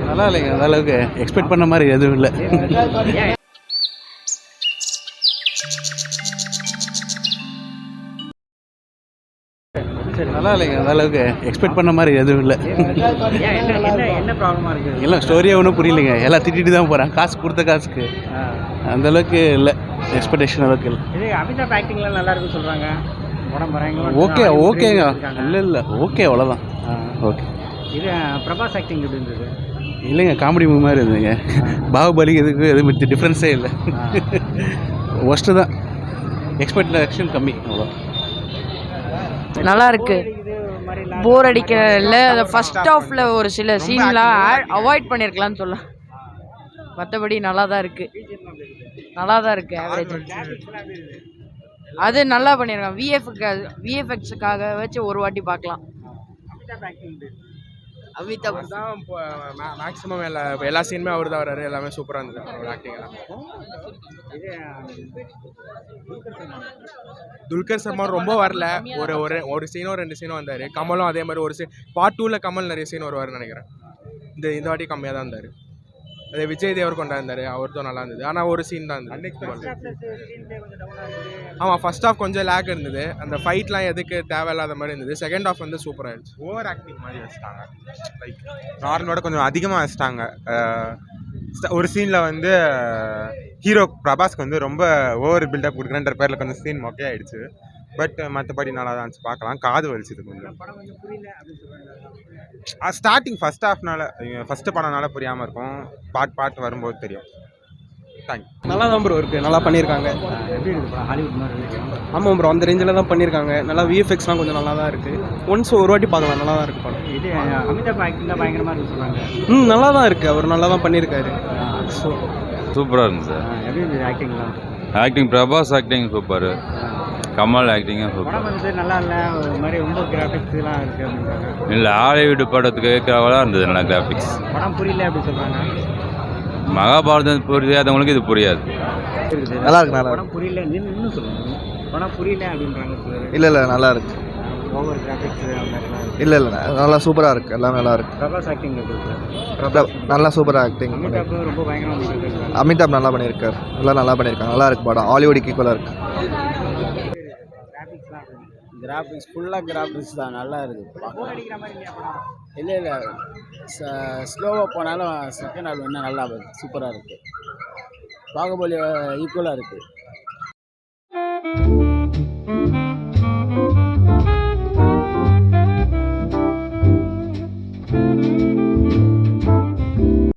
நல்லா இல்லைங்க, அந்த அளவுக்கு எக்ஸ்பெக்ட் பண்ண மாதிரி எதுவும் இல்லை. நல்லா இல்லைங்க, அந்த அளவுக்கு எக்ஸ்பெக்ட் பண்ண மாதிரி எதுவும் இல்லை. என்ன ப்ராப்ளமாக இருக்குது? எல்லாம் ஸ்டோரியே ஒன்றும் புரியலைங்க, எல்லாம் திட்டிட்டு தான் போகிறேன் காசு கொடுத்த காசுக்கு. அந்த அளவுக்கு இல்லை, எக்ஸ்பெக்டேஷன் அளவுக்கு இல்லை. இது அமிதாப் ஆக்டிங்லாம் நல்லா இருக்குன்னு சொல்கிறாங்க. படம் பாருங்க. ஓகேங்க, இல்லை ஓகே அவ்வளோதான். ஓகே. இது பிரபாஸ் ஆக்டிங் எப்படி இருந்தது? இல்லைங்க, காமெடி மூவி மாதிரி இருந்ததுங்க. பாகுபலி இதுக்கு எதுவும் டிஃப்ரென்ஸே இல்லை. ஒஸ்ட்டு தான், எக்ஸ்பெக்டேஷன் கம்மி அவ்வளோ. நல்லா இருக்கு, போர் அடிக்கிற இல்லை. அதை ஃபர்ஸ்ட் ஹாஃப்ல ஒரு சில சீன்லாம் அவாய்ட் பண்ணியிருக்கலாம்னு சொல்லலாம். மற்றபடி நல்லா தான் இருக்கு, ஆவரேஜ். அது நல்லா பண்ணியிருக்காங்க. விஎஃப்எக்ஸுக்காக வச்சு ஒரு வாட்டி பார்க்கலாம். அமிதாப் தான் மேக்ஸிமம் எல்லா சீனுமே அவர் தான் வர்றாரு. எல்லாமே சூப்பராக இருந்தது அவரோட ஆக்டிங் எல்லாம். துல்கர் சல்மான் ரொம்ப வரல, ஒரு சீனோ 2 சீனோ வந்தார். கமலும் அதே மாதிரி ஒரு சீன். பார்ட் 2ல் கமல் நிறைய சீன் வருவார்னு நினைக்கிறேன். இந்த வாட்டி கம்மியாக தான் இருந்தார். அதே விஜய் தேவர் கொண்டாந்தார், அவர்தான் நல்லா இருந்தது. ஆனால் ஒரு சீன் தான் இருந்தது. ஆமாம், ஃபர்ஸ்ட் ஹாஃப் கொஞ்சம் லேக் இருந்தது. அந்த ஃபைட்லாம் எதுக்கு தேவையில்லாத மாதிரி இருந்தது. செகண்ட் ஹாஃப் வந்து சூப்பராக இருந்துச்சு. ஓவர் ஆக்டிங் மாதிரி வச்சுட்டாங்க, லைக் நார்மலோட கொஞ்சம் அதிகமாக வச்சுட்டாங்க. ஒரு சீனில் வந்து ஹீரோ பிரபாஸ்க்கு வந்து ரொம்ப ஓவர் பில்டப் கொடுக்குறேன்ற பேரில் கொஞ்சம் சீன் மொக்கையாயிடுச்சு. பட் மற்றபடி நல்லா தான் இருந்துச்சு, பார்க்கலாம். காது வலிச்சுது கொஞ்சம். ஸ்டார்டிங் ஃபர்ஸ்ட் ஹாஃப்னால, ஃபஸ்ட்டு படம்னால புரியாமல் இருக்கும். பார்ட் வரும்போது தெரியும். தேங்க்யூ. நல்லா தான் ப்ரோ இருக்குது, நல்லா பண்ணியிருக்காங்க. எப்படி இருக்குது? ஹாலிவுட் மாதிரி இருக்கு. ஆமாம் ப்ரோ, அந்த ரேஞ்சில் தான் பண்ணியிருக்காங்க. நல்லா விஎஃப்எக்ஸ்லாம் கொஞ்சம் நல்லா தான் இருக்குது. ஒன்ஸ் ஒரு வாட்டி பார்க்கலாம், நல்லா தான் இருக்குது படம். இது அமிதாப் ஆக்டிங் தான் பயங்கரமாக இருக்குன்னு சொல்கிறாங்க. நல்லா தான் இருக்குது, அவர் நல்லா தான் பண்ணியிருக்காரு. சூப்பராக இருந்துச்சு சார். எப்படி இருந்தது ஆக்டிங்லாம்? Acting Prabhas acting super, Kamal ஆக்டிங்கும் சூப்பர். படம் வந்து நல்லா இல்லை, ஒரு மாதிரி ரொம்ப கிராஃபிக்ஸ்லாம் இருக்குது அப்படின்றாங்க. இல்லை, ஹாலிவுட் படத்துக்கு கேட்கறவளாக இருந்தது நல்லா கிராஃபிக்ஸ். படம் புரியல அப்படி சொல்கிறாங்க. மகாபாரதம் புரியாதவங்களுக்கு இது புரியாது. நல்லா இருக்கு. படம் புரியல இன்னும் சொல்லுங்கள். படம் புரியல அப்படின்றாங்க. இல்லை நல்லா இருக்கு. ஓவர் கிராஃபிக்ஸ் இல்லை நல்லா சூப்பராக இருக்குது, எல்லாமே நல்லா இருக்குது. பிரபாஸ் ஆக்டிங் எப்படி இருக்குது? நல்லா சூப்பராக ஆக்டிங். அமிதாப் ரொம்ப பயங்கரமாக பண்ணியிருக்காரு. அமிதாப் நல்லா பண்ணியிருக்காரு, எல்லாம் நல்லா பண்ணியிருக்காங்க. நல்லா இருக்குது படம், ஹாலிவுட் ஈக்குவலாக இருக்குது. கிராஃபிக்ஸ் ஃபுல்லாக கிராஃபிக்ஸ் தான், நல்லா இருக்குது. இல்லை ஸ்லோவாக போனாலும் செகண்ட் ஹால் இன்னும் நல்லா சூப்பராக இருக்குது. பாகுபலி ஈக்குவலாக இருக்குது.